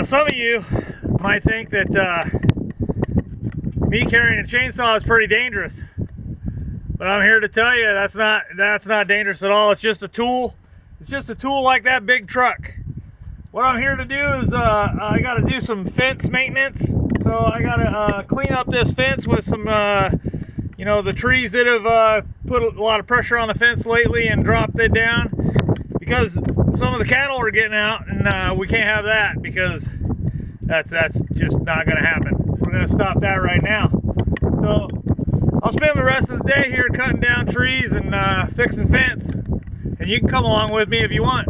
Some of you might think that me carrying a chainsaw is pretty dangerous, but I'm here to tell you that's not dangerous at all. It's just a tool. It's just a tool like that big truck. What I'm here to do is I got to do some fence maintenance. So I got to clean up this fence with some the trees that have put a lot of pressure on the fence lately and dropped it down, because some of the cattle are getting out, and we can't have that, because that's just not going to happen. We're going to stop that right now. So I'll spend the rest of the day here cutting down trees and fixing fence, and you can come along with me if you want.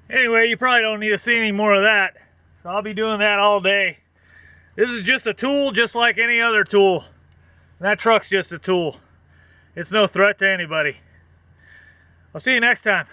Anyway, you probably don't need to see any more of that, so I'll be doing that all day. This is just a tool, just like any other tool. And that truck's just a tool. It's no threat to anybody. I'll see you next time.